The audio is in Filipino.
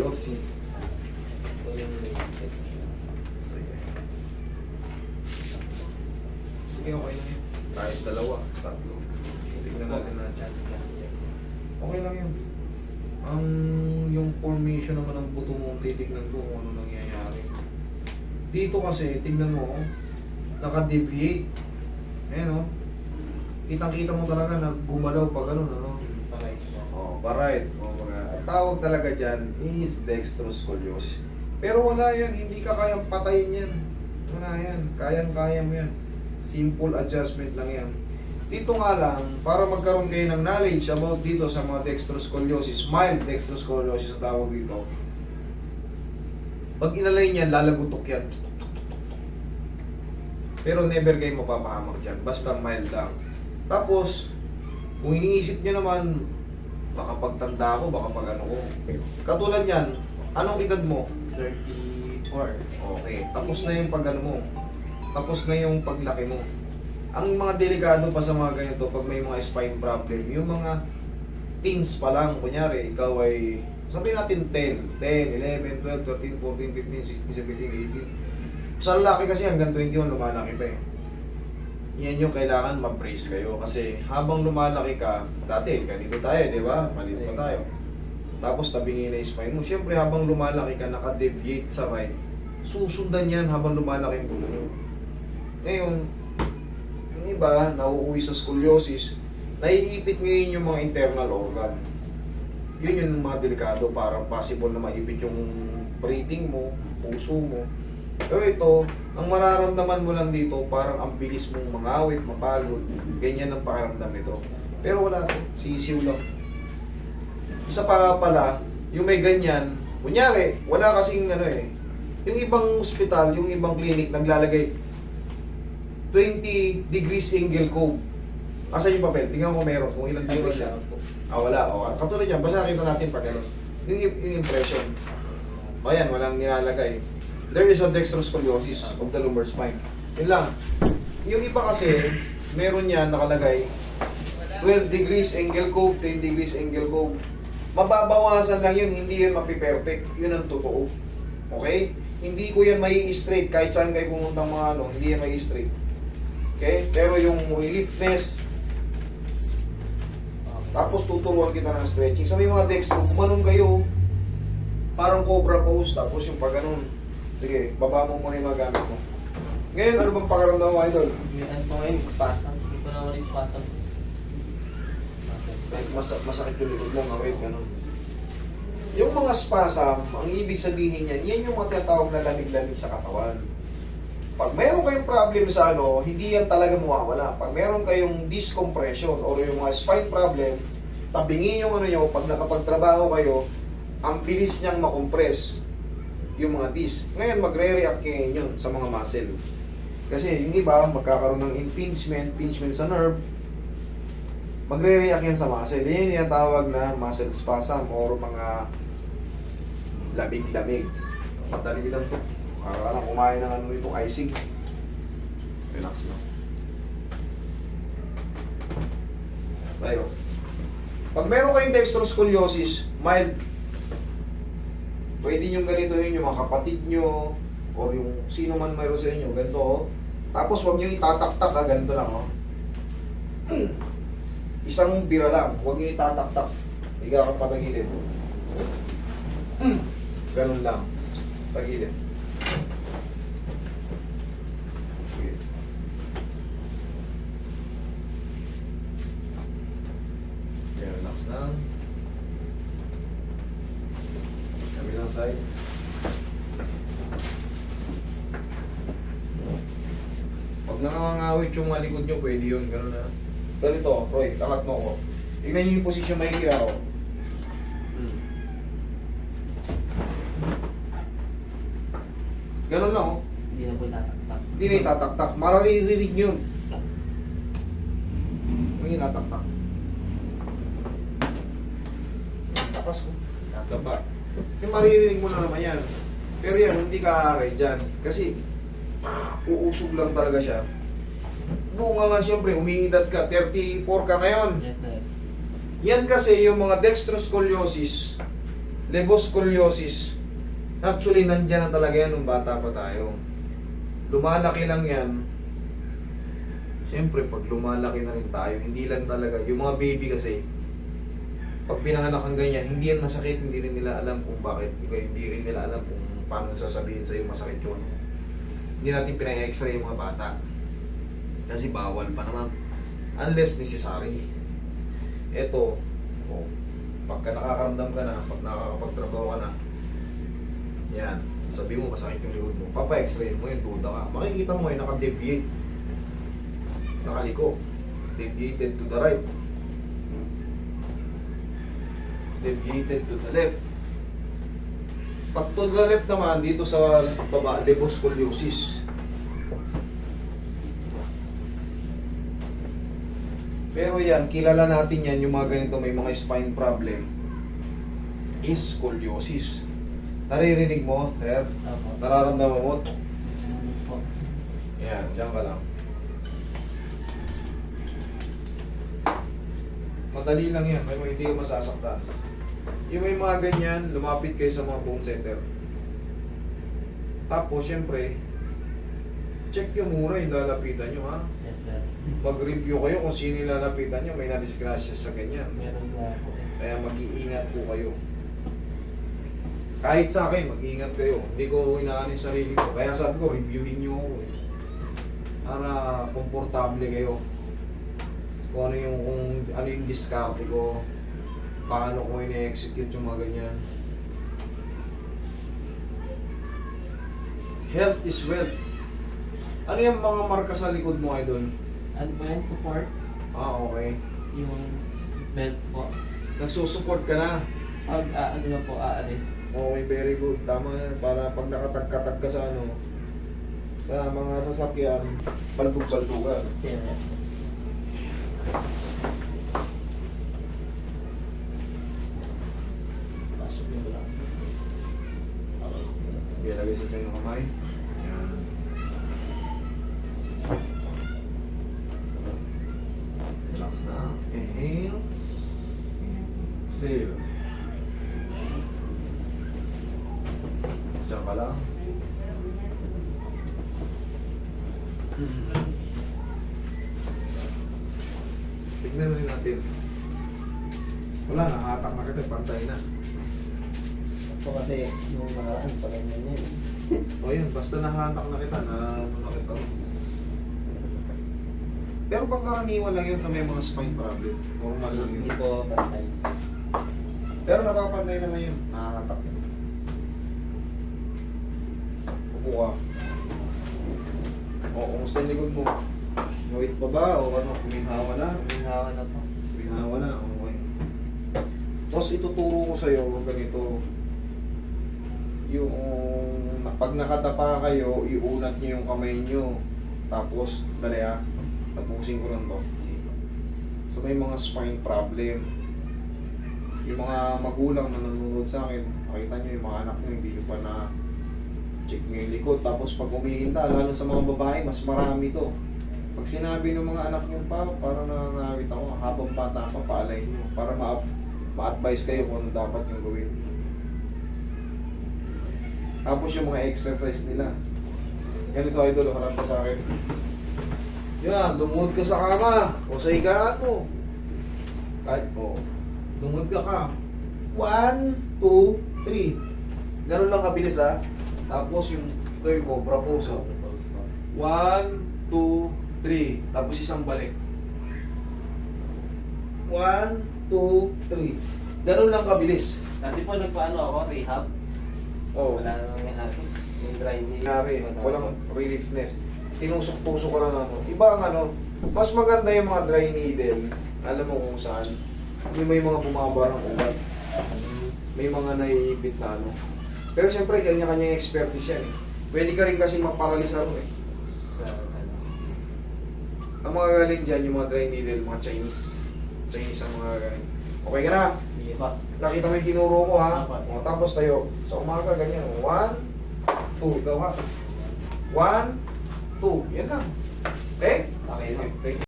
Yossi. Ito yung latest. Sige. Sige, okay lang yun. Kahit dalawa, tatlo. Tignan natin na. Okay lang yun. Yung formation naman ng buto mo, titignan ko kung ano nangyayari. Dito kasi, tignan mo, naka-deviate. Ayan o. Kitang-kita mo talaga na gumalaw pa gano'n, ano? Right. Ang tawag talaga dyan is dextroscoliosis. Pero wala yan, hindi ka kayang patayin yan. Wala yan, kayang-kaya mo yan. Simple adjustment lang yan. Dito nga lang, para magkaroon kayo ng knowledge about dito sa mga dextroscoliosis, mild dextroscoliosis ang tawag dito. Pag inalay niyan, lalagutok yan. Pero never kayo mapapahamak dyan, basta mild lang. Tapos, kung iniisip niyo naman, baka pagtanda ko, baka pag ano ko. Katulad yan, anong edad mo? 34. Okay, tapos na yung pag ano mo. Tapos na yung paglaki mo. Ang mga delikado pa sa mga ganito, pag may mga spine problem, yung mga teens pa lang, kunyari, ikaw ay, sabihin natin 10, 11, 12, 13, 14, 15, 16, 17, 18. Sa lalaki kasi hanggang 21, lumalaki pa eh. Yan yung kailangan ma-brace kayo kasi habang lumalaki ka, dati ganito tayo, di ba? Maliit pa tayo. Tapos tabingin na yung spine mo. Siyempre habang lumalaki ka, naka-deviate sa right, susundan yan habang lumalaki yung gulo mo. Ngayon, yung iba, nauuwi sa scoliosis, naiipit ngayon yung mga internal organ. Yun yung mga delikado, parang possible na maipit yung breathing mo, puso mo. Pero ito, ang mararamdaman mo lang dito, parang ang bilis mong mangawit, mapagod. Ganyan ang pakiramdam nito. Pero wala to, sisiw lang. Isa pa pala, yung may ganyan, kunyari, wala kasing ano eh, yung ibang ospital, yung ibang clinic, naglalagay 20 degrees angle cove. Asan yung papel? Tingnan mo meron, kung ilang degrees yan. Wala. O, katulad yan, basta kita natin pag ano. Yung impression. O yan, walang nilalagay. There is a dextroscoliosis of the lumbar spine. Yun lang. Yung iba kasi, meron yan nakalagay 12 degrees angle cove, 10 degrees angle cove. Mababawasan lang yun, hindi yun mapiperfect. Yun ang totoo. Okay? Hindi ko yan may straight kahit saan kayo pumuntang mga ano, hindi yan may straight. Okay? Pero yung reliefness, tapos tuturuan kita ng stretching. Sa may mga dextro, kumanon kayo, parang cobra pose, tapos yung pag ganun. Sige, baba mo muna yung mga gamit mo. Ngayon, ano bang pakiramdam mo, idol? Ano po ngayon, spasm. Hindi ko na wala yung spasm. Masakit yung likod mo, ngawit, ganun. Yung mga spasm, ang ibig sabihin yan, yan yung mga tinatawag na lamig-lamig sa katawan. Pag meron kayong problem sa ano, hindi yan talaga mawawala. Pag meron kayong discompression or yung mga spine problem, tabingin yung ano nyo, pag nakapagtrabaho kayo, ang bilis niyang makompress yung mga disc. Ngayon, magre-react kayo yun sa mga muscle. Kasi yung iba, magkakaroon ng impingement sa nerve, magre-react yan sa muscle. Yan yung tawag na muscle spasm or mga lamig-lamig. Madali lang ito. Para lang kumain ng ano itong icing. Relax lang. Tayo. Pag meron kayong dextroscoliosis, mild, pwede nyo ganitohin yung mga kapatid nyo or yung sino man mayroon sa inyo. Ganito, oh. Tapos huwag nyo itataktak, ha. Ganito lang, oh. Isang bira lang. Huwag nyo itataktak. Higa kang patagilid. Ganun lang. Tagilid. Sige. Okay, relax lang. Kabilang side. Pag nangangawit yung malikod nyo, pwede yun. Ganun na. Ganito, Roy, takat mo ko. Tignan nyo yung posisyon may higa ko. Ganun lang, oh. Hindi na po itataktak. Hindi na itataktak. Mararirinig yun. Hindi natataktak. Takas mo. Gaba. Yung maririnig mo na naman yan. Pero yan, hindi ka aaray dyan. Kasi, uusog lang talaga siya. Bunga nga siyempre, umingidad ka. 34 ka ngayon. Yes, sir. Yan kasi yung mga dextroscoliosis, Levoscoliosis. Actually, nandyan na talaga yan nung bata pa tayo. Lumalaki lang yan. Siyempre, pag lumalaki na rin tayo, hindi lang talaga. Yung mga baby kasi, pag pinanganak ang ganyan, hindi yan masakit, hindi rin nila alam kung bakit. Hindi rin nila alam kung paano sasabihin sa'yo masakit yun. Hindi natin pina-x-ray yung mga bata. Kasi bawal pa naman. Unless necessary. Eto, oh, pagka nakakaramdam ka na, pag nakakapagtrabaho ka na, yan, sabi mo masakit yung likod mo, papa-x-ray mo yun, duda ka. Makikita mo yun, naka-deviate. Nakaliko. Deviated to the right. Deviated to the left. Pag to the left naman, dito sa baba, levoscoliosis. Pero yan, kilala natin yan, yung mga ganito may mga spine problem, is scoliosis. Naririnig mo, Ter? Opo. Nararamdaman mo? Po. Yan, diyan ka lang. Madali lang yan, may hindi ka masasaktan. Yung may mga ganyan, lumapit kayo sa mga bone center. Tapos, syempre, check nyo muna yung lalapitan nyo, ha? Yes, sir. Mag-review kayo kung sino yung lalapitan nyo, may na-disgrasya sa ganyan. Meron na po. Kaya mag-iingat po kayo. Kahit sa akin, mag-iingat kayo. Hindi ko inaano yung sarili ko. Kaya sabi ko, reviewin nyo ako. Para komportable kayo. Kung ano yung diskarte ko. Paano ko ina-execute yung mga ganyan. Health is wealth. Ano yung mga marka sa likod mo, idol? Ano ba yung support? Okay. Yung belt po. Nagsusupport ka na. Pag ano na po, aalis. Okay, very good. Tama yan. Para pag nakatag-katag ka sa sa mga sasakyan, balbog-balbogan. Yes. Pasok mo lang. Ilagay sa sa'yo ng kamay. Yan. Relax na. Inhale. Exhale. Diyan ka lang. Tignan rin natin. Wala, nakatak na kita. Pantay na. Ito kasi yung mga pag ganyan yun. O yun, basta nahatak na kita, na kita. Pero pangkaraniwan lang yun sa may mga spine problem. Normal lang yun. Hindi po basta yun. Pero napapantay naman yun. Nakakatak yun. Upo ka. O, kumusta yung likod mo? Mawit pa ba? O ano, kuminhawa na? Hinawa na po. Kuminhawa na, okay. Tapos ituturo ko sa'yo ganito. Yung pag nakatapa kayo, iunat niyo yung kamay niyo. Tapos, dali ha, tapusin ko lang to. So may mga spine problem. Yung mga magulang na nanonood sa akin, makita nyo yung mga anak nyo, hindi nyo pa na check nyo yung likod. Tapos pag umihinta, lalo sa mga babae, mas marami to. Pag sinabi ng mga anak nyo pa, parang nangangawit ako, habang bata pa, paalay nyo. Para ma-advise kayo kung ano dapat yung gawin. Tapos yung mga exercise nila. Ganito, idol, harap ka sa akin. Yan, lumuhod ka sa kama. O sa higaan mo. Kahit po. Lumuhod ka. 1, 2, 3. Ganun lang kabilis ha. Tapos yung, ito yung cobra pose. 1, 2, 3. Tapos isang balik. 1, 2, 3. Ganun lang kabilis. Dati po nagpaano ako, rehab. Oh. Wala namang nangyari. Yung dry knee. Nangyari, walang reliefness. Tinusok-tusok ko lang ano. Iba ang ano, mas maganda yung mga dry needle. Alam mo kung saan. Yung may mga bumaba ng ugat. May mga naiipit na ano. Pero siyempre, kanya-kanya expertise yan eh. Pwede ka rin kasi maparalisa rin eh. Sa ano. Ang mga galing dyan, yung mga dry needle, mga Chinese. Chinese ang mga galing. Okay ka na? Hindi pa. Nakita mo yung tinuro ko ha? Apat. O, tapos tayo. Sa umaga, ganyan. 1, 2. Ikaw ha? 1, 2. Yan lang. Okay? Okay, ma'am. Thank you.